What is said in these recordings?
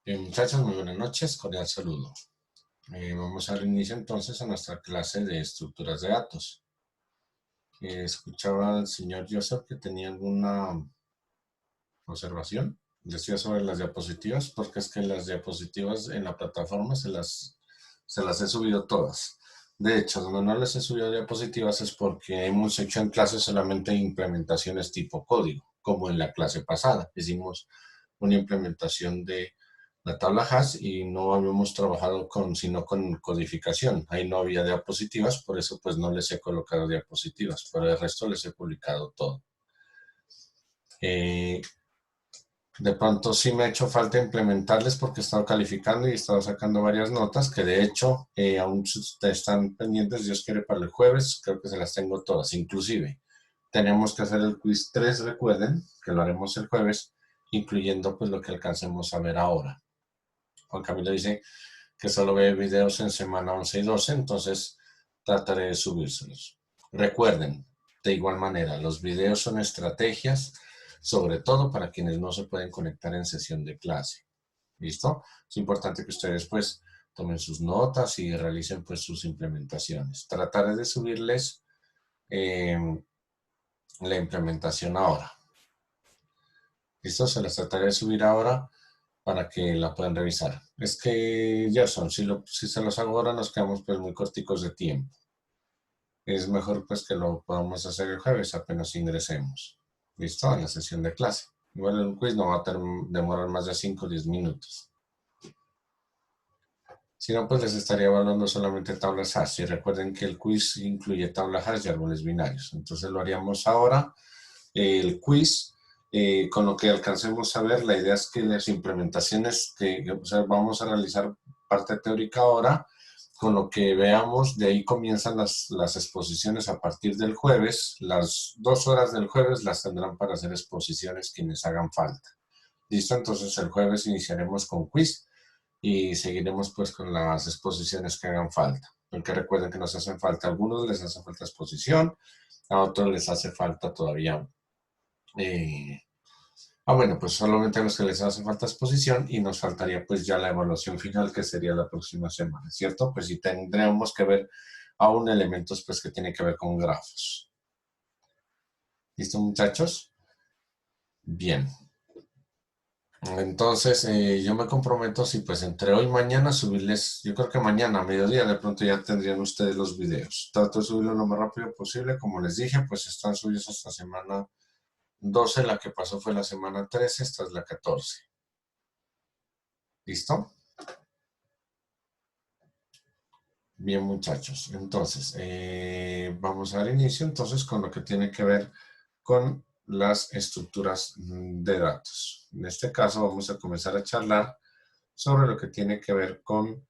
Muchachos, muy buenas noches, cordial saludo. Vamos a dar inicio entonces a nuestra clase de estructuras de datos. Escuchaba al señor Joseph que tenía alguna observación. Decía sobre las diapositivas, porque es que las diapositivas en la plataforma se las he subido todas. De hecho, donde no les he subido diapositivas es porque hemos hecho en clase solamente implementaciones tipo código, como en la clase pasada. Hicimos una implementación de la tabla hash y no habíamos trabajado sino con codificación. Ahí no había diapositivas, por eso pues no les he colocado diapositivas, pero el resto les he publicado todo. De pronto sí me ha hecho falta implementarles porque he estado calificando y he estado sacando varias notas que de hecho aún están pendientes, Dios quiere, para el jueves, creo que se las tengo todas. Inclusive tenemos que hacer el quiz 3, recuerden, que lo haremos el jueves, incluyendo pues lo que alcancemos a ver ahora. Juan Camilo dice que solo ve videos en semana 11 y 12, entonces trataré de subírselos. Recuerden, de igual manera, los videos son estrategias, sobre todo para quienes no se pueden conectar en sesión de clase. ¿Listo? Es importante que ustedes pues tomen sus notas y realicen pues sus implementaciones. Trataré de subirles la implementación ahora. ¿Listo? Se las trataré de subir ahora para que la puedan revisar. Es que ya son, si se los hago ahora nos quedamos pues muy corticos de tiempo. Es mejor pues que lo podamos hacer el jueves apenas ingresemos. ¿Listo? En la sesión de clase. Igual el quiz no va a demorar más de 5 o 10 minutos. Si no, pues les estaría evaluando solamente tablas hash. Y recuerden que el quiz incluye tablas hash y árboles binarios. Entonces lo haríamos ahora. El quiz, con lo que alcancemos a ver, la idea es que las implementaciones vamos a realizar parte teórica ahora, con lo que veamos, de ahí comienzan las exposiciones a partir del jueves. Las 2 horas del jueves las tendrán para hacer exposiciones quienes hagan falta. ¿Listo? Entonces el jueves iniciaremos con quiz y seguiremos pues con las exposiciones que hagan falta. Porque recuerden que nos hacen falta, a algunos les hace falta exposición, a otros les hace falta todavía bueno, pues solamente a los que les hace falta exposición y nos faltaría pues ya la evaluación final que sería la próxima semana, ¿cierto? Pues sí tendríamos que ver aún elementos pues que tienen que ver con grafos. ¿Listo, muchachos? Bien. Entonces yo me comprometo, si pues entre hoy y mañana subirles, yo creo que mañana a mediodía de pronto ya tendrían ustedes los videos. Trato de subirlo lo más rápido posible, como les dije, pues están subidos hasta semana 12, la que pasó fue la semana 13, esta es la 14. ¿Listo? Bien, muchachos. Entonces, vamos a dar inicio entonces con lo que tiene que ver con las estructuras de datos. En este caso vamos a comenzar a charlar sobre lo que tiene que ver con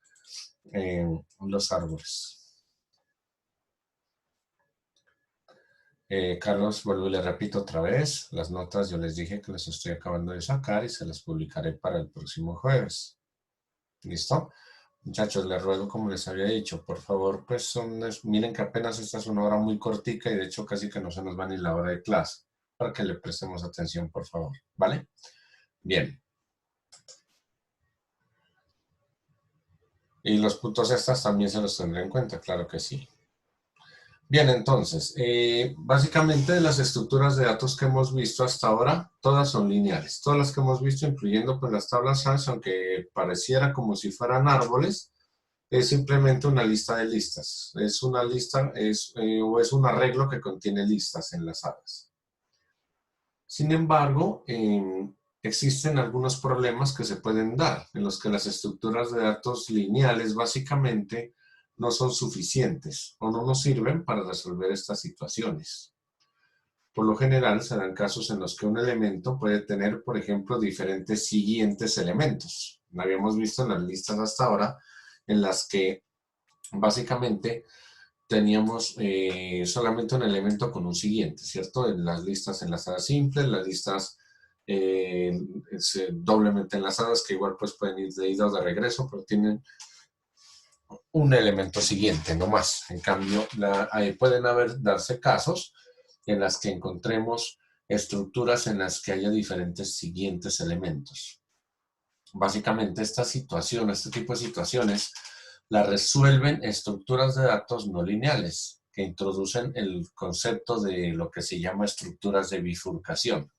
los árboles. Carlos, vuelvo y le repito otra vez, las notas yo les dije que las estoy acabando de sacar y se las publicaré para el próximo jueves. ¿Listo? Muchachos, les ruego, como les había dicho, por favor, pues miren que apenas esta es una hora muy cortica y de hecho casi que no se nos va ni la hora de clase, para que le prestemos atención, por favor, ¿vale? Bien. Y los puntos extras también se los tendré en cuenta, claro que sí. Bien, entonces, básicamente las estructuras de datos que hemos visto hasta ahora, todas son lineales. Todas las que hemos visto, incluyendo pues las tablas hash, aunque pareciera como si fueran árboles, es simplemente una lista de listas. Es una lista, o es un arreglo que contiene listas enlazadas. Sin embargo, existen algunos problemas que se pueden dar, en los que las estructuras de datos lineales básicamente no son suficientes o no nos sirven para resolver estas situaciones. Por lo general, se dan casos en los que un elemento puede tener, por ejemplo, diferentes siguientes elementos. Lo habíamos visto en las listas hasta ahora, en las que básicamente teníamos solamente un elemento con un siguiente, ¿cierto? En las listas enlazadas simples, las listas doblemente enlazadas, que igual pues pueden ir de ida o de regreso, pero tienen un elemento siguiente, no más. En cambio, pueden darse casos en las que encontremos estructuras en las que haya diferentes siguientes elementos. Básicamente esta situación, este tipo de situaciones, la resuelven estructuras de datos no lineales, que introducen el concepto de lo que se llama estructuras de bifurcación.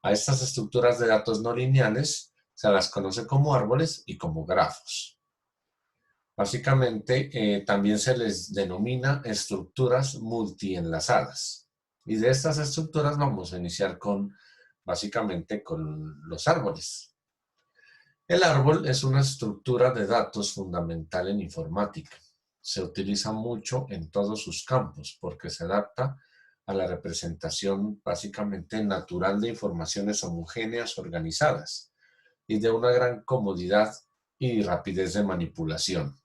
A estas estructuras de datos no lineales se las conoce como árboles y como grafos. Básicamente, también se les denomina estructuras multienlazadas. Y de estas estructuras vamos a iniciar básicamente con los árboles. El árbol es una estructura de datos fundamental en informática. Se utiliza mucho en todos sus campos porque se adapta a la representación básicamente natural de informaciones homogéneas organizadas y de una gran comodidad y rapidez de manipulación.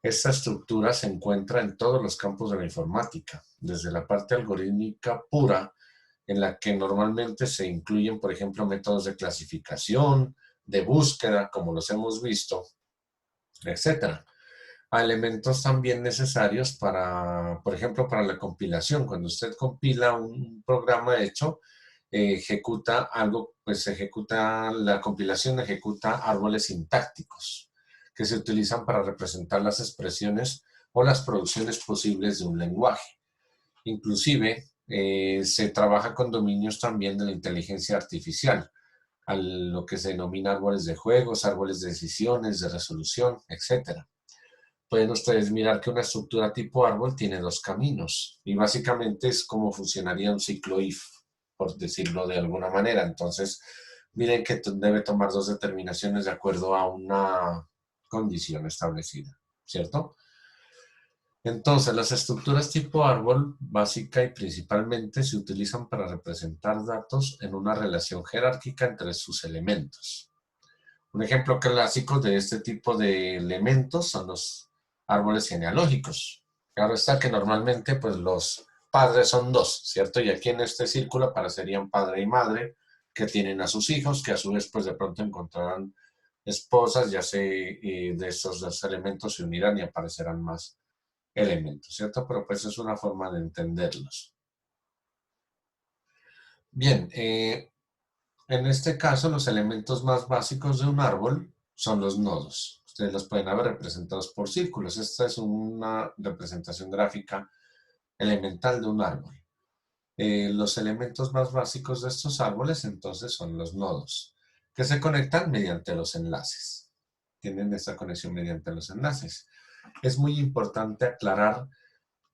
Esta estructura se encuentra en todos los campos de la informática, desde la parte algorítmica pura, en la que normalmente se incluyen, por ejemplo, métodos de clasificación, de búsqueda, como los hemos visto, etcétera, a elementos también necesarios para, por ejemplo, para la compilación. Cuando usted compila un programa hecho, ejecuta algo, pues la compilación ejecuta árboles sintácticos que se utilizan para representar las expresiones o las producciones posibles de un lenguaje. Inclusive, se trabaja con dominios también de la inteligencia artificial, a lo que se denomina árboles de juegos, árboles de decisiones, de resolución, etc. Pueden ustedes mirar que una estructura tipo árbol tiene dos caminos y básicamente es como funcionaría un ciclo if, por decirlo de alguna manera. Entonces, miren que debe tomar dos determinaciones de acuerdo a una condición establecida, ¿cierto? Entonces, las estructuras tipo árbol, básica y principalmente, se utilizan para representar datos en una relación jerárquica entre sus elementos. Un ejemplo clásico de este tipo de elementos son los árboles genealógicos. Claro está que normalmente pues, los padres son dos, ¿cierto? Y aquí en este círculo aparecerían padre y madre que tienen a sus hijos, que a su vez pues de pronto encontrarán esposas, ya de estos dos elementos se unirán y aparecerán más elementos, ¿cierto? Pero pues es una forma de entenderlos. Bien, en este caso los elementos más básicos de un árbol son los nodos. Ustedes los pueden ver representados por círculos. Esta es una representación gráfica elemental de un árbol. Los elementos más básicos de estos árboles entonces son los nodos, que se conectan mediante los enlaces. Tienen esta conexión mediante los enlaces. Es muy importante aclarar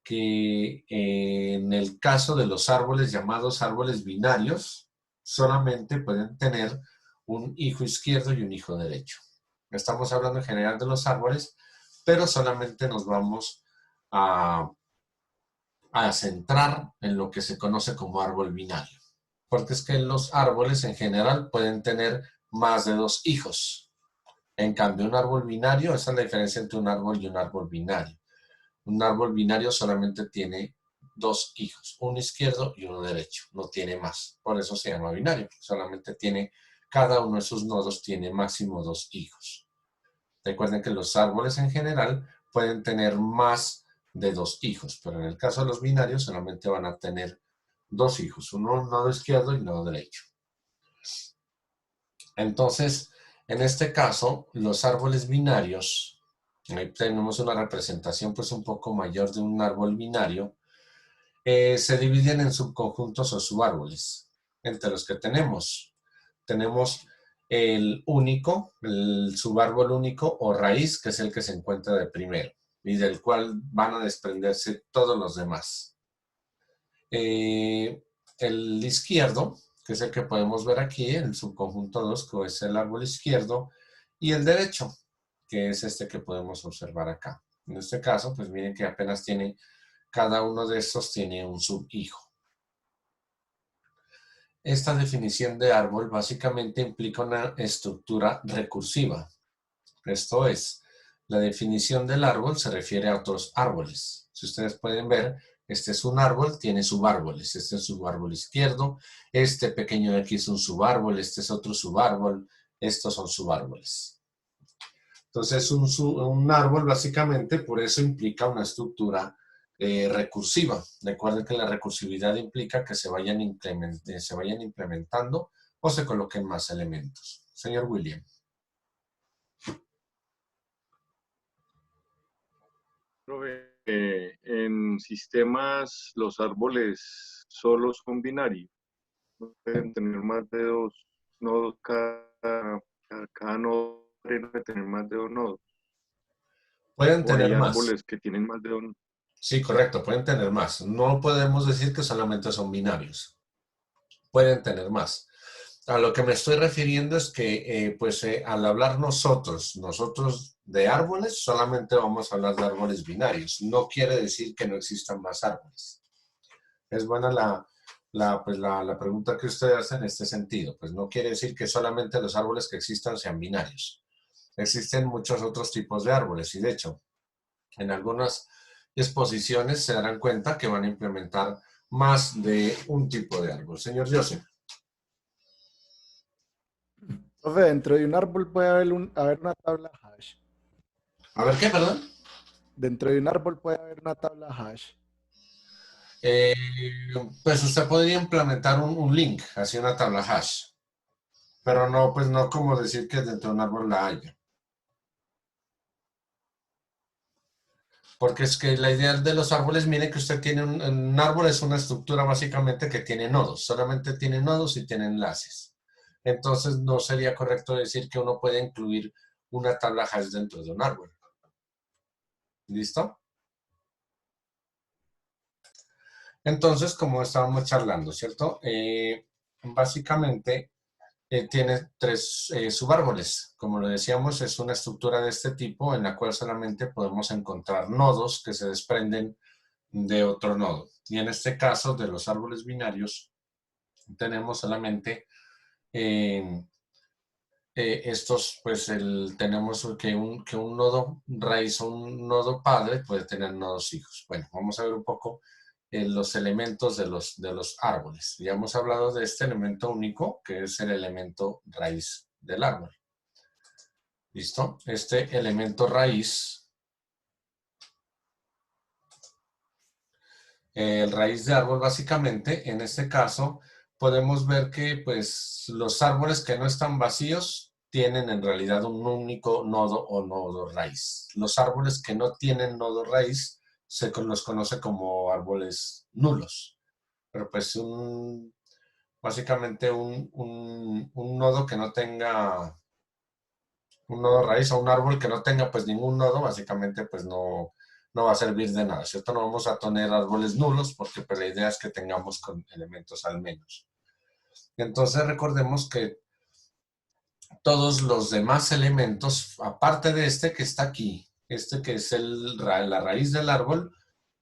que en el caso de los árboles llamados árboles binarios, solamente pueden tener un hijo izquierdo y un hijo derecho. Estamos hablando en general de los árboles, pero solamente nos vamos a centrar en lo que se conoce como árbol binario. Porque es que los árboles en general pueden tener más de dos hijos. En cambio, un árbol binario, esa es la diferencia entre un árbol y un árbol binario. Un árbol binario solamente tiene dos hijos, uno izquierdo y uno derecho, no tiene más. Por eso se llama binario, solamente tiene, cada uno de sus nodos tiene máximo dos hijos. Recuerden que los árboles en general pueden tener más de dos hijos, pero en el caso de los binarios solamente van a tener dos hijos, uno nodo izquierdo y un nodo derecho. Entonces, en este caso, los árboles binarios, ahí tenemos una representación pues un poco mayor de un árbol binario, se dividen en subconjuntos o subárboles. Entre los que tenemos el único, el subárbol único o raíz, que es el que se encuentra de primero y del cual van a desprenderse todos los demás. El izquierdo, que es el que podemos ver aquí, el subconjunto 2, que es el árbol izquierdo, y el derecho, que es este que podemos observar acá. En este caso, pues miren que apenas tiene, cada uno de estos tiene un subhijo. Esta definición de árbol básicamente implica una estructura recursiva. Esto es, la definición del árbol se refiere a otros árboles. Si ustedes pueden ver, este es un árbol, tiene subárboles. Este es subárbol izquierdo, este pequeño de aquí es un subárbol, este es otro subárbol, estos son subárboles. Entonces, un árbol básicamente por eso implica una estructura recursiva. Recuerden que la recursividad implica que se vayan implementando o se coloquen más elementos, señor William. Profe, en sistemas los árboles solo son binarios, no pueden tener más de dos nodos cada nodo puede tener más de dos nodos, Pueden o hay tener más. árboles que tienen más de dos. Sí, correcto, pueden tener más. No podemos decir que solamente son binarios. Pueden tener más. A lo que me estoy refiriendo es que, al hablar nosotros de árboles, solamente vamos a hablar de árboles binarios. No quiere decir que no existan más árboles. Es buena la pregunta que usted hace en este sentido. Pues no quiere decir que solamente los árboles que existan sean binarios. Existen muchos otros tipos de árboles y de hecho, en algunas exposiciones se darán cuenta que van a implementar más de un tipo de árbol. Señor Joseph. Profe, dentro de un árbol puede haber una tabla hash. A ver, ¿qué, perdón? Dentro de un árbol puede haber una tabla hash. Eh, pues usted podría implementar un link hacia una tabla hash, pero no, pues no como decir que dentro de un árbol la haya. Porque es que la idea de los árboles, mire que usted tiene un árbol es una estructura básicamente que tiene nodos, solamente tiene nodos y tiene enlaces. Entonces no sería correcto decir que uno puede incluir una tabla hash dentro de un árbol. ¿Listo? Entonces, como estábamos charlando, ¿cierto? Básicamente tiene tres subárboles. Como lo decíamos, es una estructura de este tipo en la cual solamente podemos encontrar nodos que se desprenden de otro nodo. Y en este caso, de los árboles binarios, tenemos solamente estos, pues tenemos que un nodo raíz o un nodo padre puede tener nodos hijos. Bueno, vamos a ver un poco los elementos de los árboles. Ya hemos hablado de este elemento único, que es el elemento raíz del árbol. ¿Listo? Este elemento raíz, el raíz de árbol básicamente, en este caso, podemos ver que pues los árboles que no están vacíos tienen en realidad un único nodo o nodo raíz. Los árboles que no tienen nodo raíz se los conoce como árboles nulos. Pero pues básicamente un nodo que no tenga un nodo raíz o un árbol que no tenga pues ningún nodo, básicamente pues no va a servir de nada, ¿cierto? No vamos a tener árboles nulos porque pues la idea es que tengamos con elementos al menos. Entonces recordemos que todos los demás elementos, aparte de este que está aquí, este que es la raíz del árbol,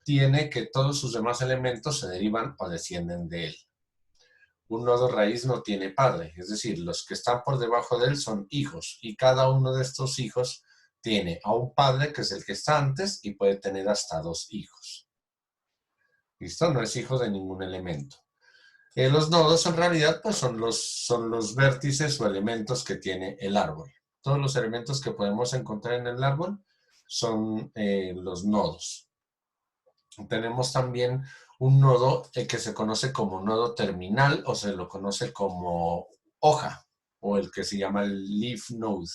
tiene que todos sus demás elementos se derivan o descienden de él. Un nodo raíz no tiene padre, es decir, los que están por debajo de él son hijos y cada uno de estos hijos tiene a un padre que es el que está antes y puede tener hasta dos hijos. ¿Listo? No es hijo de ningún elemento. Los nodos en realidad pues son los vértices o elementos que tiene el árbol. Todos los elementos que podemos encontrar en el árbol son los nodos. Tenemos también un nodo que se conoce como nodo terminal o se lo conoce como hoja o el que se llama el leaf node.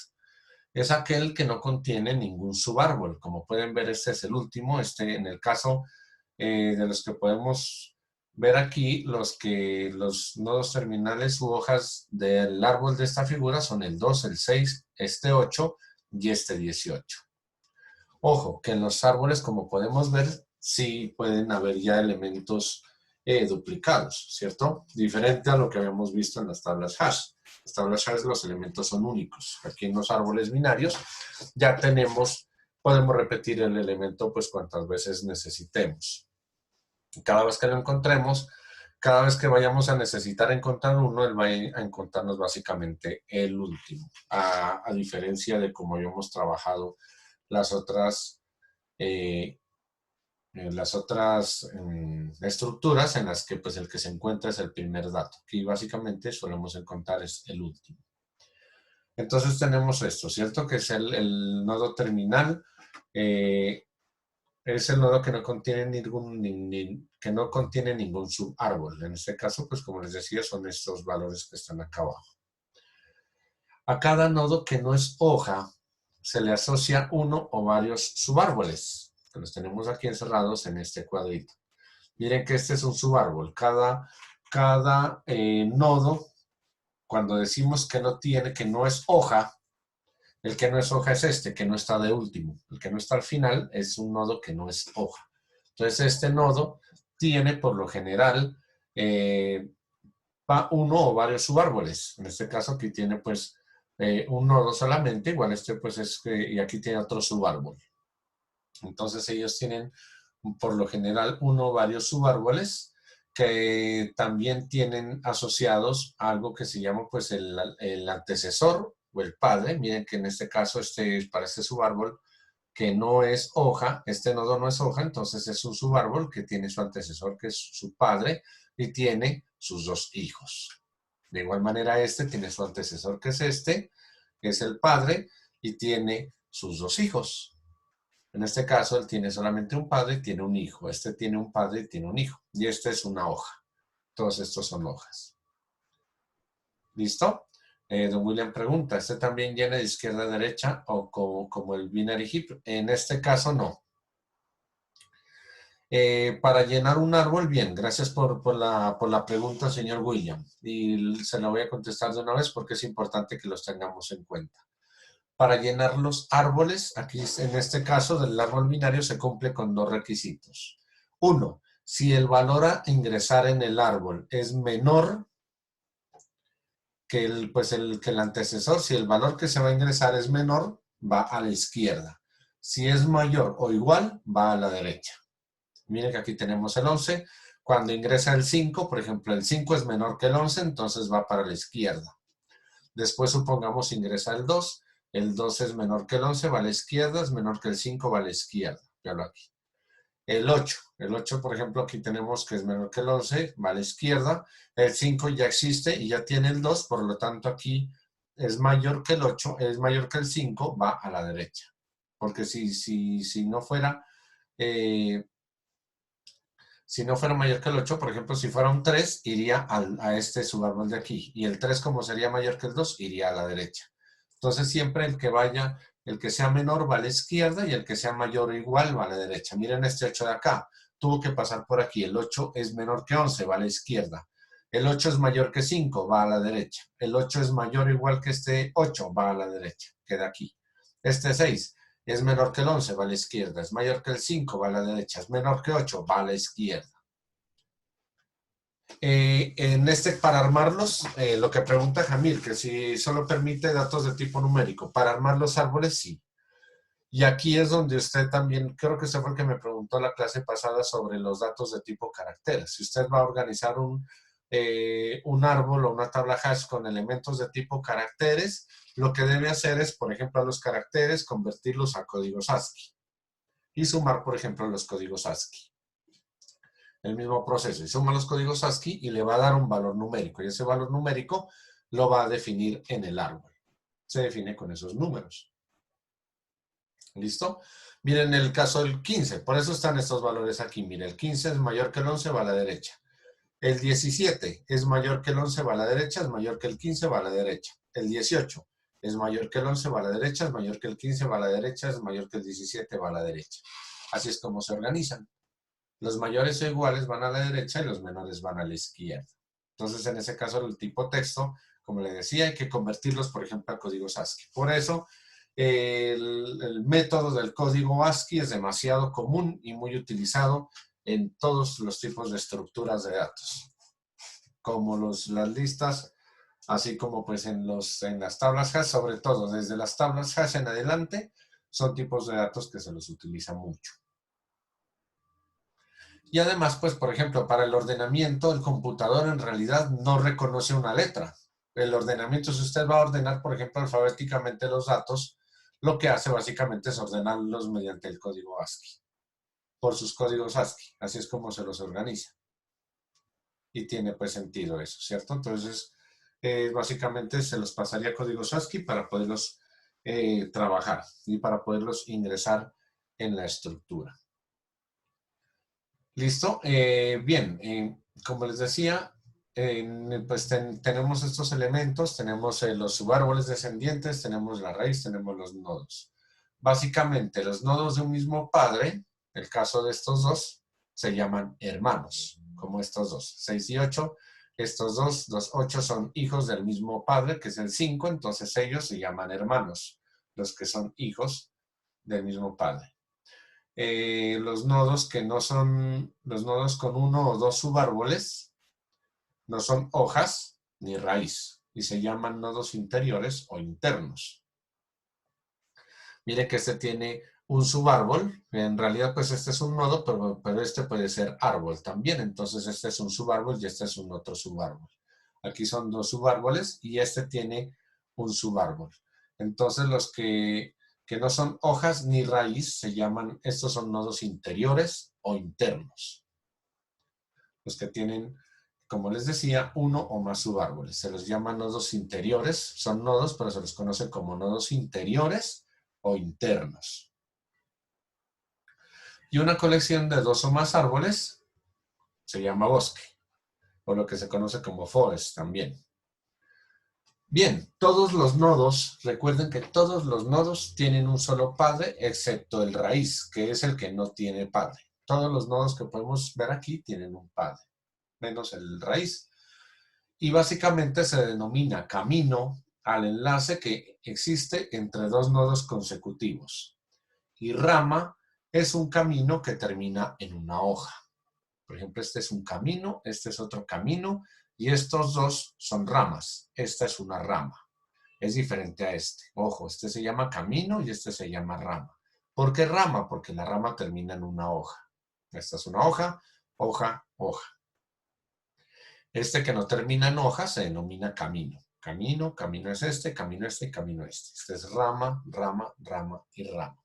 Es aquel que no contiene ningún subárbol. Como pueden ver, este es el último. En el caso de los que podemos ver aquí, los nodos terminales u hojas del árbol de esta figura son el 2, el 6, este 8 y este 18. Ojo, que en los árboles, como podemos ver, sí pueden haber ya elementos duplicados, ¿cierto? Diferente a lo que habíamos visto en las tablas hash. Las tablas hash, los elementos son únicos. Aquí en los árboles binarios ya podemos repetir el elemento pues cuantas veces necesitemos. Cada vez que lo encontremos, cada vez que vayamos a necesitar encontrar uno, él va a encontrarnos básicamente el último, a diferencia de cómo habíamos trabajado las otras estructuras en las que pues el que se encuentra es el primer dato, que básicamente solemos encontrar es el último. Entonces tenemos esto, ¿cierto? Que es el nodo terminal, es el nodo que no contiene ningún subárbol. En este caso, pues como les decía, son estos valores que están acá abajo. A cada nodo que no es hoja se le asocia uno o varios subárboles, que los tenemos aquí encerrados en este cuadrito. Miren que este es un subárbol. Cada nodo, cuando decimos que no tiene, que no es hoja, el que no es hoja es este, que no está de último. El que no está al final es un nodo que no es hoja. Entonces, este nodo tiene, por lo general, uno o varios subárboles. En este caso, aquí tiene, pues, un nodo solamente. Igual este, pues, y aquí tiene otro subárbol. Entonces, ellos tienen, por lo general, uno o varios subárboles que también tienen asociados algo que se llama, pues, el antecesor o el padre. Miren que en este caso, para este subárbol, que no es hoja, este nodo no es hoja, entonces es un subárbol que tiene su antecesor, que es su padre, y tiene sus dos hijos. De igual manera, este tiene su antecesor, que es el padre, y tiene sus dos hijos. En este caso, él tiene solamente un padre y tiene un hijo. Este tiene un padre y tiene un hijo. Y este es una hoja. Todos estos son hojas. ¿Listo? Don William pregunta, ¿este también llena de izquierda a derecha o como el binary heap? En este caso, no. Para llenar un árbol, bien, gracias por la pregunta, señor William. Y se la voy a contestar de una vez porque es importante que los tengamos en cuenta. Para llenar los árboles, aquí en este caso del árbol binario se cumple con dos requisitos. Uno, si el valor a ingresar en el árbol es menor que el antecesor, si el valor que se va a ingresar es menor, va a la izquierda. Si es mayor o igual, va a la derecha. Miren que aquí tenemos el 11. Cuando ingresa el 5, por ejemplo, el 5 es menor que el 11, entonces va para la izquierda. Después supongamos ingresa el 2. El 2 es menor que el 11, va a la izquierda, es menor que el 5, va a la izquierda. Véalo aquí. El 8, por ejemplo, aquí tenemos que es menor que el 11, va a la izquierda. El 5 ya existe y ya tiene el 2, por lo tanto aquí es mayor que el 8, es mayor que el 5, va a la derecha. Porque si no fuera... si no fuera mayor que el 8, por ejemplo, si fuera un 3, iría a este subárbol de aquí. Y el 3, como sería mayor que el 2, iría a la derecha. Entonces, siempre el que sea menor va a la izquierda y el que sea mayor o igual va a la derecha. Miren este 8 de acá. Tuvo que pasar por aquí. El 8 es menor que 11, va a la izquierda. El 8 es mayor que 5, va a la derecha. El 8 es mayor o igual que este 8, va a la derecha. Queda aquí. Este 6 es menor que el 11, va a la izquierda. Es mayor que el 5, va a la derecha. Es menor que 8, va a la izquierda. Para armarlos, lo que pregunta Jamil, que si solo permite datos de tipo numérico. Para armar los árboles, sí. Y aquí es donde usted también, creo que usted fue el que me preguntó la clase pasada sobre los datos de tipo caracteres. Si usted va a organizar un árbol o una tabla hash con elementos de tipo caracteres, lo que debe hacer es, por ejemplo, a los caracteres, convertirlos a códigos ASCII y sumar, por ejemplo, los códigos ASCII. El mismo proceso, y suma los códigos ASCII y le va a dar un valor numérico, y ese valor numérico lo va a definir en el árbol. Se define con esos números. ¿Listo? Miren el caso del 15, por eso están estos valores aquí. Miren, el 15 es mayor que el 11, va a la derecha. El 17 es mayor que el 11, va a la derecha, es mayor que el 15, va a la derecha. El 18 es mayor que el 11, va a la derecha, es mayor que el 15, va a la derecha, es mayor que el 17, va a la derecha. Así es como se organizan. Los mayores o iguales van a la derecha y los menores van a la izquierda. Entonces, en ese caso, el tipo texto, como le decía, hay que convertirlos, por ejemplo, a códigos ASCII. Por eso, el método del código ASCII es demasiado común y muy utilizado en todos los tipos de estructuras de datos, como las listas, así como pues en las tablas hash, sobre todo desde las tablas hash en adelante, son tipos de datos que se los utiliza mucho. Y además, pues, por ejemplo, para el ordenamiento, el computador en realidad no reconoce una letra. El ordenamiento, si usted va a ordenar, por ejemplo, alfabéticamente los datos, lo que hace básicamente es ordenarlos mediante el código ASCII, por sus códigos ASCII. Así es como se los organiza. Y tiene pues sentido eso, ¿cierto? Entonces, básicamente se los pasaría a códigos ASCII para poderlos trabajar y para poderlos ingresar en la estructura. ¿Listo? Bien, como les decía, pues tenemos estos elementos, tenemos los subárboles descendientes, tenemos la raíz, tenemos los nodos. Básicamente, los nodos de un mismo padre, el caso de estos dos, se llaman hermanos, como estos dos, 6 y 8. Estos dos, los 8 son hijos del mismo padre, que es el 5, entonces ellos se llaman hermanos, los que son hijos del mismo padre. Los nodos que no son, los nodos con uno o dos subárboles, no son hojas ni raíz, y se llaman nodos interiores o internos. Mire que este tiene un subárbol, en realidad pues este es un nodo, pero este puede ser árbol también, entonces este es un subárbol y este es un otro subárbol. Aquí son dos subárboles y este tiene un subárbol. Entonces los que no son hojas ni raíz se llaman, estos son nodos interiores o internos. Los que tienen, como les decía, uno o más subárboles. Se los llama nodos interiores, son nodos, pero se los conoce como nodos interiores o internos. Y una colección de dos o más árboles se llama bosque, o lo que se conoce como forest también. Bien, todos los nodos, recuerden que todos los nodos tienen un solo padre, excepto el raíz, que es el que no tiene padre. Todos los nodos que podemos ver aquí tienen un padre, menos el raíz. Y básicamente se denomina camino al enlace que existe entre dos nodos consecutivos. Y rama es un camino que termina en una hoja. Por ejemplo, este es un camino, este es otro camino, y estos dos son ramas. Esta es una rama. Es diferente a este. Ojo, este se llama camino y este se llama rama. ¿Por qué rama? Porque la rama termina en una hoja. Esta es una hoja, hoja, hoja. Este que no termina en hoja se denomina camino. Camino, camino es este, camino este y camino este. Este es rama, rama, rama y rama.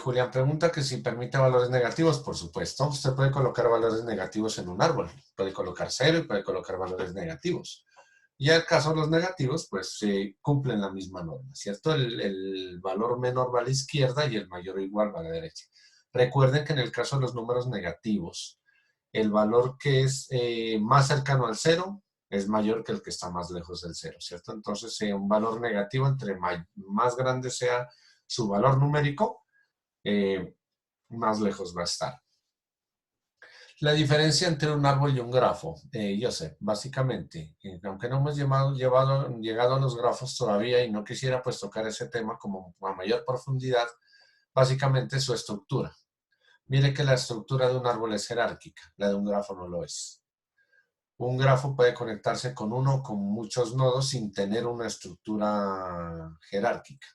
Julián pregunta que si permite valores negativos. Por supuesto, usted puede colocar valores negativos en un árbol. Puede colocar 0 y puede colocar valores negativos. Y al caso de los negativos, pues cumplen la misma norma, ¿cierto? El valor menor va a la izquierda y el mayor o igual va a la derecha. Recuerden que en el caso de los números negativos, el valor que es más cercano al 0 es mayor que el que está más lejos del 0, ¿cierto? Entonces, un valor negativo, entre más grande sea su valor numérico, más lejos va a estar. La diferencia entre un árbol y un grafo, yo sé, básicamente, aunque no hemos llegado a los grafos todavía y no quisiera pues tocar ese tema como a mayor profundidad, básicamente su estructura. Mire que la estructura de un árbol es jerárquica, la de un grafo no lo es. Un grafo puede conectarse con uno o con muchos nodos sin tener una estructura jerárquica.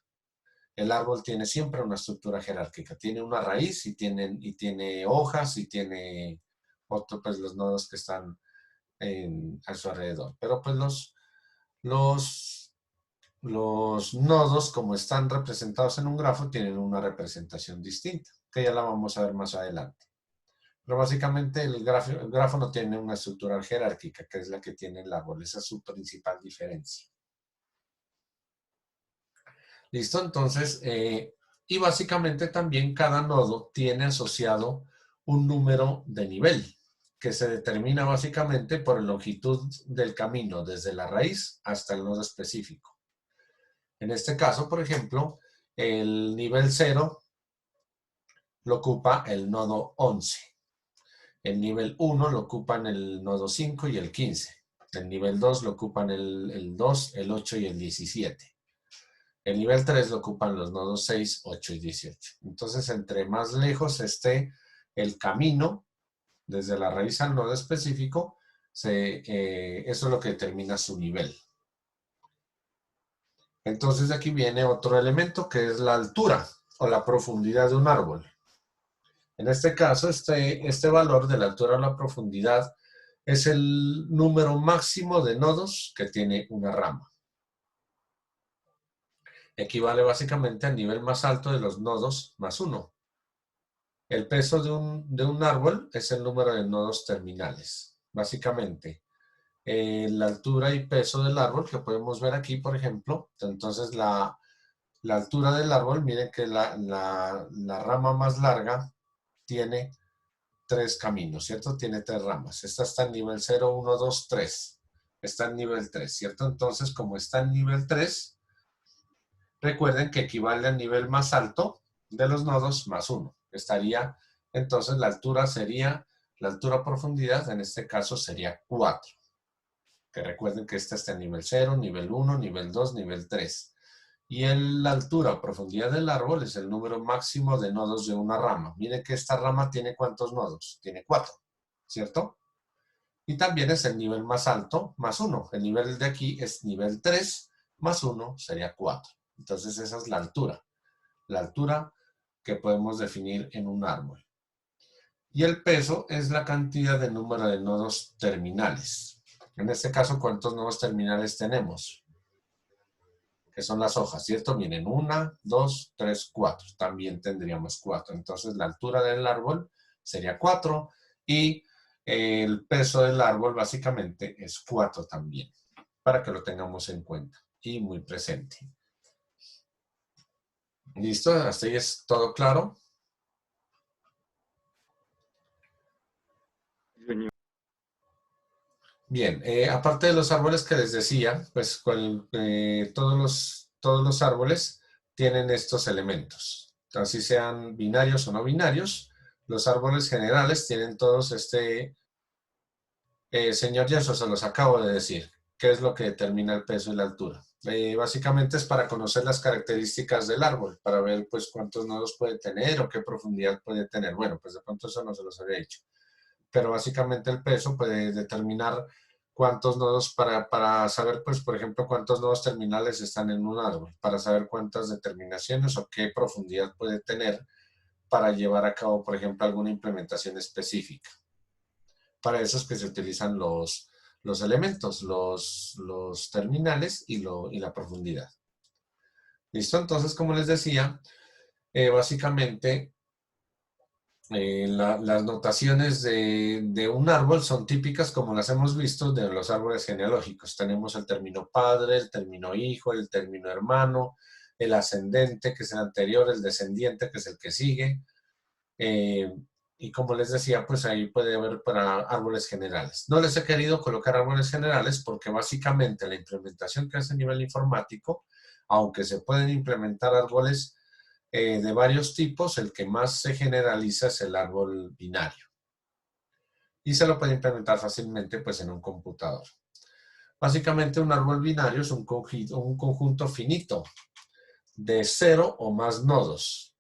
El árbol tiene siempre una estructura jerárquica, tiene una raíz y tiene hojas y tiene pues, los nodos que están a su alrededor. Pero pues los nodos, como están representados en un grafo, tienen una representación distinta, que ya la vamos a ver más adelante. Pero básicamente el grafo no tiene una estructura jerárquica, que es la que tiene el árbol. Esa es su principal diferencia. ¿Listo? Entonces, y básicamente también cada nodo tiene asociado un número de nivel, que se determina básicamente por la longitud del camino, desde la raíz hasta el nodo específico. En este caso, por ejemplo, el nivel 0 lo ocupa el nodo 11. El nivel 1 lo ocupan el nodo 5 y el 15. El nivel 2 lo ocupan el 2, el 8 y el 17. El nivel 3 lo ocupan los nodos 6, 8 y 18. Entonces, entre más lejos esté el camino, desde la raíz al nodo específico, eso es lo que determina su nivel. Entonces, aquí viene otro elemento que es la altura o la profundidad de un árbol. En este caso, este valor de la altura o la profundidad es el número máximo de nodos que tiene una rama. Equivale básicamente al nivel más alto de los nodos más 1. El peso de un árbol es el número de nodos terminales. Básicamente, la altura y peso del árbol que podemos ver aquí, por ejemplo. Entonces, la altura del árbol, miren que la rama más larga tiene tres caminos, ¿cierto? Tiene tres ramas. Esta está en nivel 0, 1, 2, 3. Está en nivel 3, ¿cierto? Entonces, como está en nivel 3, recuerden que equivale al nivel más alto de los nodos más 1. Estaría, entonces, la altura sería, la altura profundidad, en este caso, sería 4. Que recuerden que esta está en nivel 0, nivel 1, nivel 2, nivel 3. Y la altura o profundidad del árbol es el número máximo de nodos de una rama. Miren que esta rama tiene ¿cuántos nodos? Tiene 4, ¿cierto? Y también es el nivel más alto, más 1. El nivel de aquí es nivel 3, más 1 sería 4. Entonces esa es la altura que podemos definir en un árbol. Y el peso es la cantidad de número de nodos terminales. En este caso, ¿cuántos nodos terminales tenemos? Que son las hojas, ¿cierto? Miren, 1, 2, 3, 4. También tendríamos 4. Entonces la altura del árbol sería 4 y el peso del árbol básicamente es 4 también, para que lo tengamos en cuenta y muy presente. ¿Listo? ¿Hasta ahí es todo claro? Señor. Bien, aparte de los árboles que les decía, pues todos los árboles tienen estos elementos. Así sean binarios o no binarios, los árboles generales tienen todos señor Jenso, se los acabo de decir. ¿Qué es lo que determina el peso y la altura? Básicamente es para conocer las características del árbol, para ver pues cuántos nodos puede tener o qué profundidad puede tener. Bueno, pues de pronto eso no se los había dicho. Pero básicamente el peso puede determinar cuántos nodos, para saber, pues, por ejemplo, cuántos nodos terminales están en un árbol, para saber cuántas determinaciones o qué profundidad puede tener para llevar a cabo, por ejemplo, alguna implementación específica. Para eso es que se utilizan los elementos, los terminales y la profundidad. ¿Listo? Entonces, como les decía, básicamente las notaciones de un árbol son típicas como las hemos visto de los árboles genealógicos. Tenemos el término padre, el término hijo, el término hermano, el ascendente, que es el anterior, el descendiente, que es el que sigue. Y como les decía, pues ahí puede haber para árboles generales. No les he querido colocar árboles generales porque básicamente la implementación que hace a nivel informático, aunque se pueden implementar árboles de varios tipos, el que más se generaliza es el árbol binario. Y se lo puede implementar fácilmente pues en un computador. Básicamente un árbol binario es un conjunto finito de 0 o más nodos,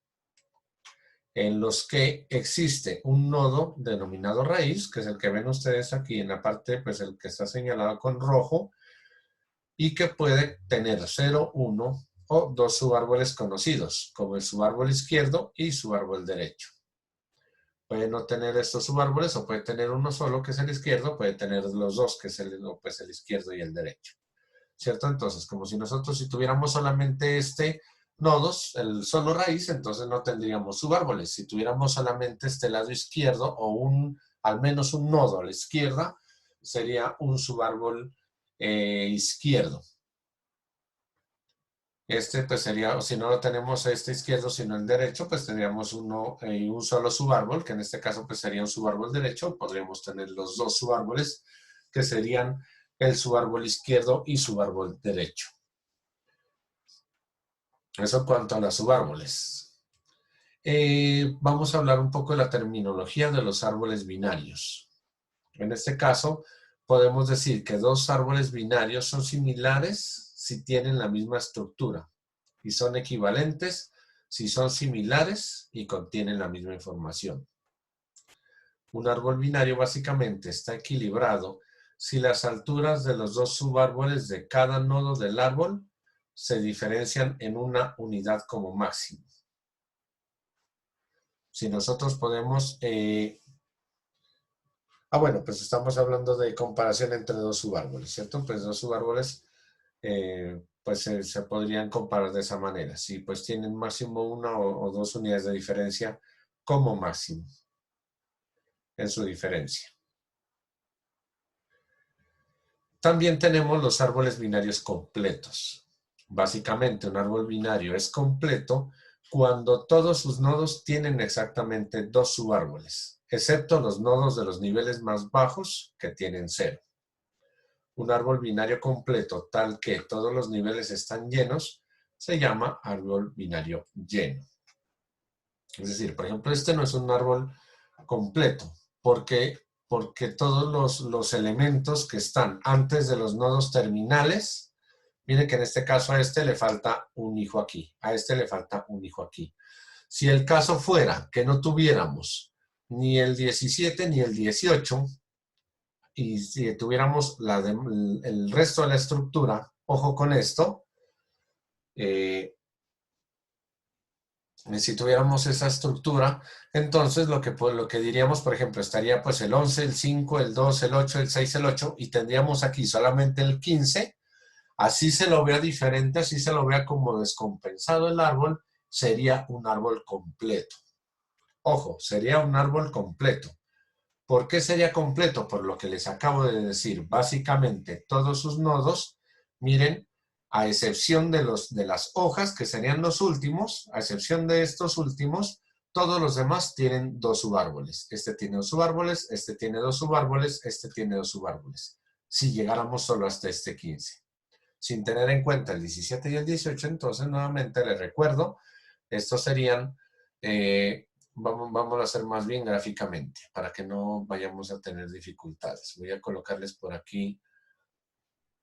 en los que existe un nodo denominado raíz, que es el que ven ustedes aquí en la parte, pues el que está señalado con rojo, y que puede tener 0, 1 o dos subárboles conocidos, como el subárbol izquierdo y subárbol derecho. Puede no tener estos subárboles o puede tener uno solo, que es el izquierdo, puede tener los dos, que es el izquierdo y el derecho. ¿Cierto? Entonces, como si nosotros si tuviéramos solamente nodos, el solo raíz, entonces no tendríamos subárboles. Si tuviéramos solamente este lado izquierdo o al menos un nodo a la izquierda, sería un subárbol izquierdo. Pues sería, si no lo tenemos izquierdo, sino el derecho, pues tendríamos un solo subárbol, que en este caso pues sería un subárbol derecho. Podríamos tener los dos subárboles, que serían el subárbol izquierdo y subárbol derecho. Eso en cuanto a los subárboles. Vamos a hablar un poco de la terminología de los árboles binarios. En este caso, podemos decir que dos árboles binarios son similares si tienen la misma estructura y son equivalentes si son similares y contienen la misma información. Un árbol binario básicamente está equilibrado si las alturas de los dos subárboles de cada nodo del árbol se diferencian en una unidad como máximo. Si nosotros podemos... bueno, pues estamos hablando de comparación entre dos subárboles, ¿cierto? Pues dos subárboles pues se podrían comparar de esa manera. Si pues tienen máximo una o dos unidades de diferencia como máximo en su diferencia. También tenemos los árboles binarios completos. Básicamente, un árbol binario es completo cuando todos sus nodos tienen exactamente dos subárboles. excepto los nodos de los niveles más bajos que tienen 0. Un árbol binario completo tal que todos los niveles están llenos se llama árbol binario lleno. Es decir, por ejemplo, este no es un árbol completo. ¿Por qué? Porque todos los elementos que están antes de los nodos terminales, miren que en este caso a este le falta un hijo aquí, a este le falta un hijo aquí. Si el caso fuera que no tuviéramos ni el 17 ni el 18, y si tuviéramos el resto de la estructura, ojo con esto, si tuviéramos esa estructura, entonces lo que diríamos, por ejemplo, estaría pues el 11, el 5, el 2, el 8, el 6, el 8, y tendríamos aquí solamente el 15, así se lo vea diferente, así se lo vea como descompensado el árbol, sería un árbol completo. Ojo, sería un árbol completo. ¿Por qué sería completo? Por lo que les acabo de decir. Básicamente, todos sus nodos, miren, a excepción de las hojas, que serían los últimos, a excepción de estos últimos, todos los demás tienen 2 subárboles. Este tiene 2 subárboles, este tiene 2 subárboles, este tiene 2 subárboles. Si llegáramos solo hasta este 15. Sin tener en cuenta el 17 y el 18, entonces nuevamente les recuerdo, estos serían... Vamos a hacer más bien gráficamente para que no vayamos a tener dificultades. Voy a colocarles por aquí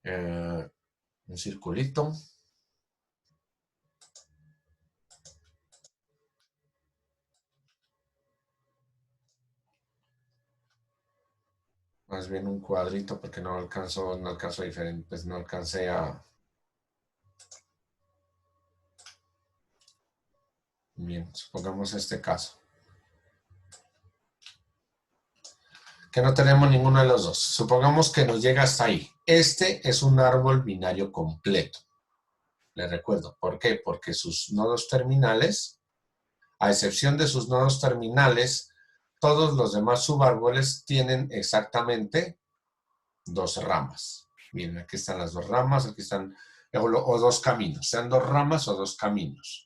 un circulito. Más bien un cuadrito porque no alcanzo diferente, pues no alcancé a... Bien, supongamos este caso. Que no tenemos ninguno de los dos. Supongamos que nos llega hasta ahí. Este es un árbol binario completo. Les recuerdo, ¿por qué? Porque sus nodos terminales, a excepción de sus nodos terminales, todos los demás subárboles tienen exactamente 2 ramas. Miren, aquí están las 2 ramas, aquí están, o 2 caminos, sean 2 ramas o 2 caminos.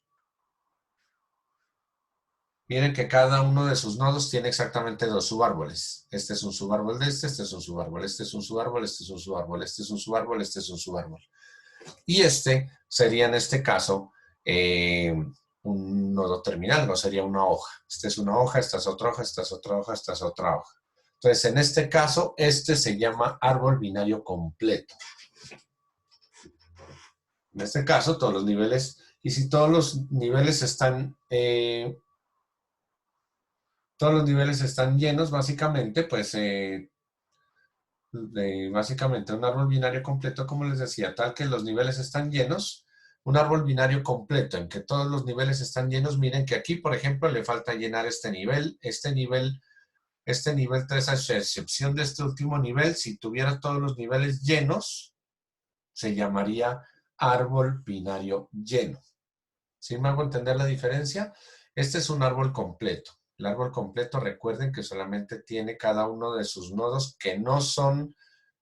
Miren que cada uno de sus nodos tiene exactamente 2 subárboles. Este es un subárbol de este es un subárbol, este es un subárbol, este es un subárbol, este es un subárbol, este es un subárbol. Y este sería en este caso un nodo terminal, no sería una hoja. Esta es una hoja, esta es otra hoja, esta es otra hoja, esta es otra hoja. Entonces, en este caso, este se llama árbol binario completo. En este caso, todos los niveles, y si todos los niveles están llenos, básicamente, pues básicamente un árbol binario completo, como les decía, tal que los niveles están llenos, un árbol binario completo en que todos los niveles están llenos. Miren que aquí, por ejemplo, le falta llenar este nivel 3, a excepción de este último nivel, si tuviera todos los niveles llenos, se llamaría árbol binario lleno. ¿Sí me hago entender la diferencia? Este es un árbol completo. El árbol completo, recuerden que solamente tiene cada uno de sus nodos que no son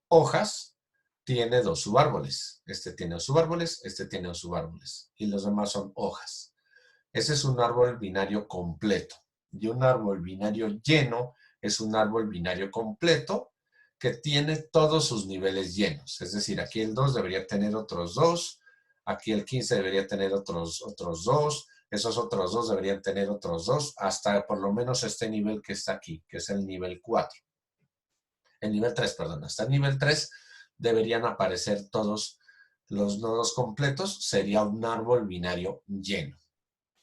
hojas, tiene 2 subárboles. Este tiene 2 subárboles, este tiene 2 subárboles. Y los demás son hojas. Ese es un árbol binario completo. Y un árbol binario lleno es un árbol binario completo que tiene todos sus niveles llenos. Es decir, aquí el 2 debería tener otros 2, aquí el 15 debería tener otros 2, esos otros 2 deberían tener otros 2, hasta por lo menos este nivel que está aquí, que es el nivel 4. El nivel 3, perdón, hasta el nivel 3 deberían aparecer todos los nodos completos, sería un árbol binario lleno.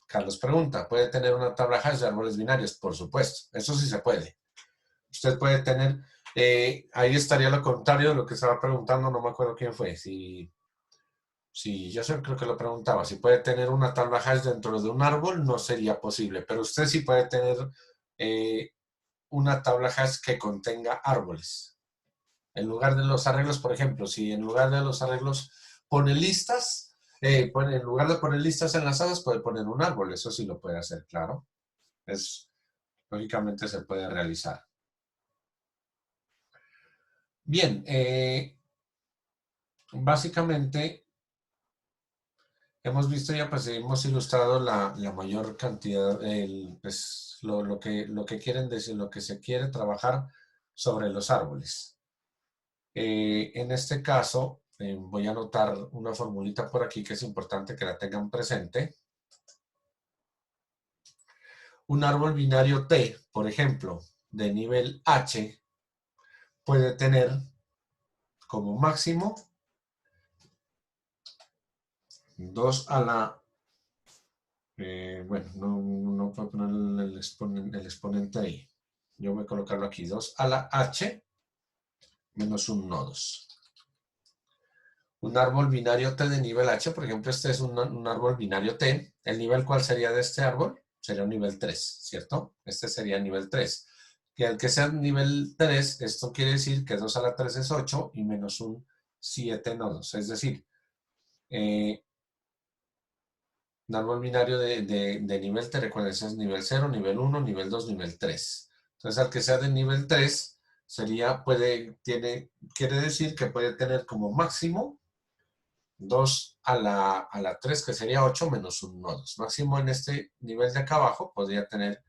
Carlos pregunta, ¿puede tener una tabla hash de árboles binarios? Por supuesto, eso sí se puede. Usted puede tener, ahí estaría lo contrario de lo que estaba preguntando, no me acuerdo quién fue. Si yo creo que lo preguntaba, si puede tener una tabla hash dentro de un árbol, no sería posible, pero usted sí puede tener una tabla hash que contenga árboles. En lugar de los arreglos, por ejemplo, si en lugar de los arreglos pone listas, en lugar de poner listas enlazadas, puede poner un árbol. Eso sí lo puede hacer, claro. Lógicamente se puede realizar. Bien, básicamente hemos visto ya, pues hemos ilustrado la mayor cantidad, pues, lo que quieren decir, lo que se quiere trabajar sobre los árboles. En este caso, voy a anotar una formulita por aquí que es importante que la tengan presente. Un árbol binario T, por ejemplo, de nivel H, puede tener como máximo 2 a la... bueno, no puedo poner el exponente ahí. Yo voy a colocarlo aquí, 2 a la H menos un nodos. Un árbol binario T de nivel H, por ejemplo, este es un árbol binario T. ¿El nivel cuál sería de este árbol? Sería un nivel 3, ¿cierto? Este sería nivel 3. Que al que sea nivel 3, esto quiere decir que 2 a la 3 es 8 y menos un 7 nodos. Es decir, un árbol binario de nivel T, recuerden, ese es nivel 0, nivel 1, nivel 2, nivel 3. Entonces, al que sea de nivel 3, quiere decir que puede tener como máximo 2 a la 3, que sería 8 menos un nodos. Máximo en este nivel de acá abajo podría tener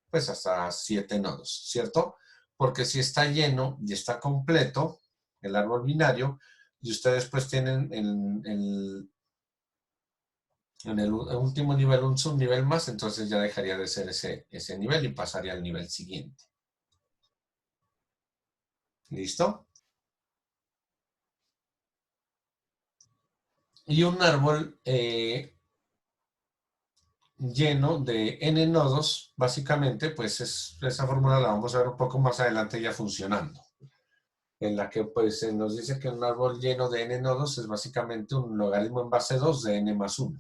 pues hasta 7 nodos, ¿cierto? Porque si está lleno y está completo el árbol binario, y ustedes pues tienen en el último nivel un subnivel más, entonces ya dejaría de ser ese nivel y pasaría al nivel siguiente. ¿Listo? Y un árbol lleno de n nodos, básicamente, pues esa fórmula la vamos a ver un poco más adelante ya funcionando. En la que pues nos dice que un árbol lleno de n nodos es básicamente un logaritmo en base 2 de n más 1.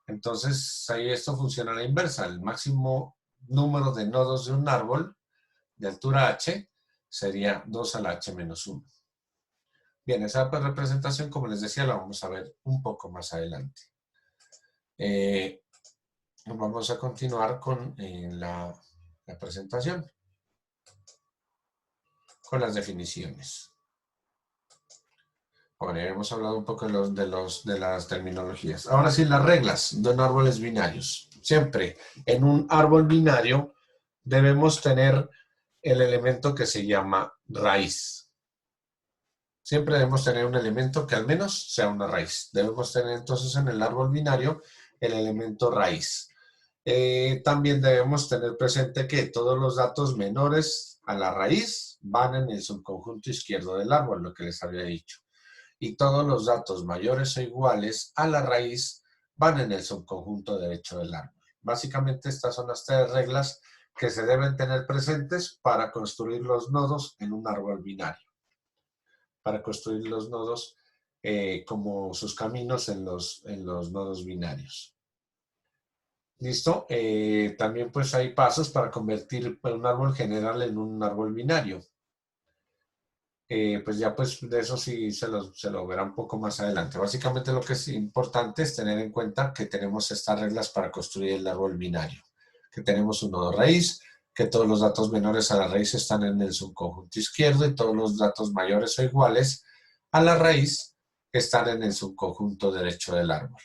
Entonces, ahí esto funciona a la inversa. El máximo número de nodos de un árbol de altura h sería 2 a la h menos 1. Bien, esa representación, como les decía, la vamos a ver un poco más adelante. Vamos a continuar con la presentación, con las definiciones. Bueno, ya hemos hablado un poco de las terminologías. Ahora sí, las reglas de árboles binarios. Siempre en un árbol binario debemos tener el elemento que se llama raíz. Siempre debemos tener un elemento que al menos sea una raíz. Debemos tener entonces en el árbol binario el elemento raíz. También debemos tener presente que todos los datos menores a la raíz van en el subconjunto izquierdo del árbol, lo que les había dicho. Y todos los datos mayores o iguales a la raíz van en el subconjunto derecho del árbol. Básicamente estas son las 3 reglas que se deben tener presentes para construir los nodos en un árbol binario. Para construir los nodos como sus caminos en los nodos binarios. ¿Listo? También pues hay pasos para convertir un árbol general en un árbol binario. Pues ya pues de eso sí se lo verá un poco más adelante. Básicamente lo que es importante es tener en cuenta que tenemos estas reglas para construir el árbol binario. Que tenemos un nodo raíz, que todos los datos menores a la raíz están en el subconjunto izquierdo y todos los datos mayores o iguales a la raíz están en el subconjunto derecho del árbol.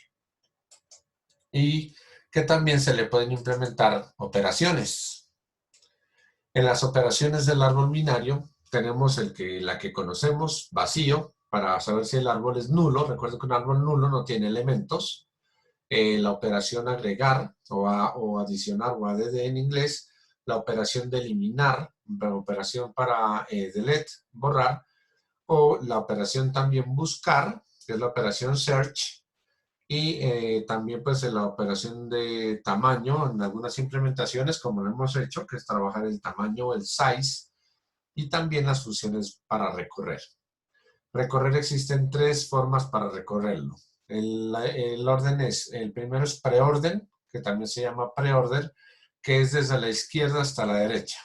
Y que también se le pueden implementar operaciones. En las operaciones del árbol binario tenemos la que conocemos, vacío, para saber si el árbol es nulo. Recuerden que un árbol nulo no tiene elementos. La operación agregar o adicionar o add en inglés, la operación de eliminar, la operación para delete, borrar, o la operación también buscar, que es la operación search, y también pues en la operación de tamaño en algunas implementaciones, como lo hemos hecho, que es trabajar el tamaño, el size, y también las funciones para recorrer. Recorrer existen 3 formas para recorrerlo. El orden el primero es preorden, que también se llama preorder, que es desde la izquierda hasta la derecha.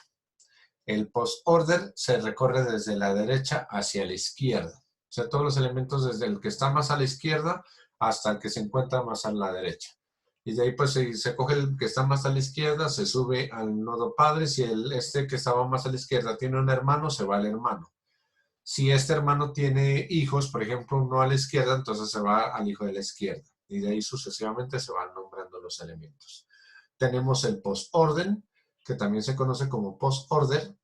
El postorder se recorre desde la derecha hacia la izquierda. O sea, todos los elementos desde el que está más a la izquierda hasta el que se encuentra más a la derecha. Y de ahí pues se coge el que está más a la izquierda, se sube al nodo padre. Si este que estaba más a la izquierda tiene un hermano, se va al hermano. Si este hermano tiene hijos, por ejemplo, uno a la izquierda, entonces se va al hijo de la izquierda. Y de ahí sucesivamente se van nombrando los elementos. tenemos el post-orden, que también se conoce como post-order,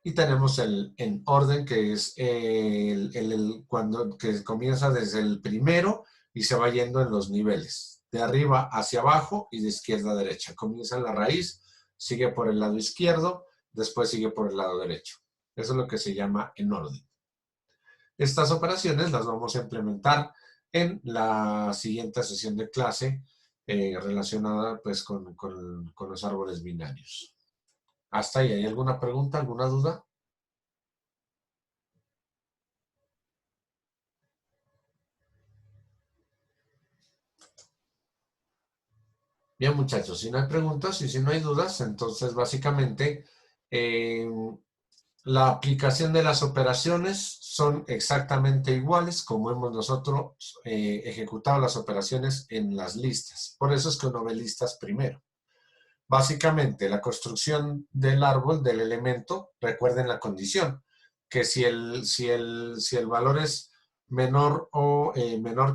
y tenemos el en orden, que es que comienza desde el primero y se va yendo en los niveles, de arriba hacia abajo y de izquierda a derecha. Comienza en la raíz, sigue por el lado izquierdo, después sigue por el lado derecho. Eso es lo que se llama en orden. Estas operaciones las vamos a implementar en la siguiente sesión de clase relacionada pues con los árboles binarios. Hasta ahí, ¿hay alguna pregunta, alguna duda? Bien, muchachos, si no hay preguntas y si no hay dudas, entonces básicamente la aplicación de las operaciones son exactamente iguales como hemos nosotros ejecutado las operaciones en las listas. Por eso es que uno ve listas primero. Básicamente, la construcción del árbol, del elemento, recuerden la condición, que si el valor es menor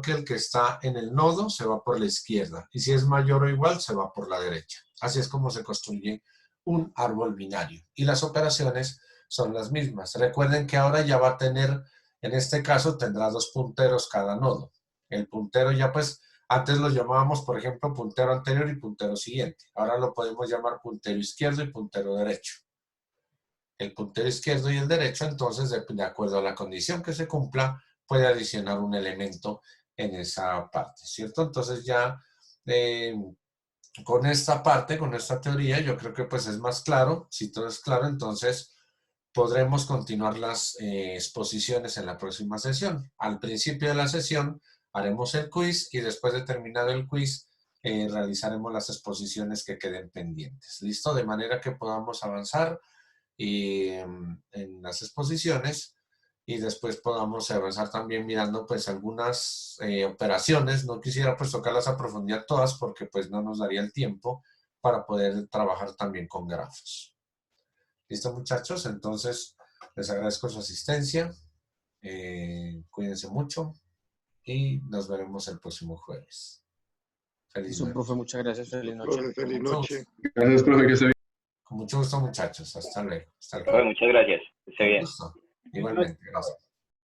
que el que está en el nodo, se va por la izquierda. Y si es mayor o igual, se va por la derecha. Así es como se construye un árbol binario. Y las operaciones son las mismas. Recuerden que ahora ya va a tener, en este caso, tendrá 2 punteros cada nodo. El puntero ya pues, antes lo llamábamos, por ejemplo, puntero anterior y puntero siguiente. Ahora lo podemos llamar puntero izquierdo y puntero derecho. El puntero izquierdo y el derecho, entonces, de acuerdo a la condición que se cumpla, puede adicionar un elemento en esa parte, ¿cierto? Entonces ya con esta parte, con esta teoría, yo creo que pues es más claro. Si todo es claro, entonces podremos continuar las exposiciones en la próxima sesión. Al principio de la sesión haremos el quiz y después de terminado el quiz realizaremos las exposiciones que queden pendientes. ¿Listo? De manera que podamos avanzar en las exposiciones y después podamos avanzar también mirando pues algunas operaciones. No quisiera pues tocarlas a profundidad todas porque pues no nos daría el tiempo para poder trabajar también con grafos. ¿Listo, muchachos? Entonces, les agradezco su asistencia. Cuídense mucho y nos veremos el próximo jueves. Feliz Listo, noche. profe, muchas gracias. Feliz noche. Profe, feliz noche. Gracias, profe, que esté bien. Con mucho gusto, muchachos. Hasta luego. Hasta Profe, luego. muchas gracias. Que esté Con bien. gusto. Igualmente, gracias.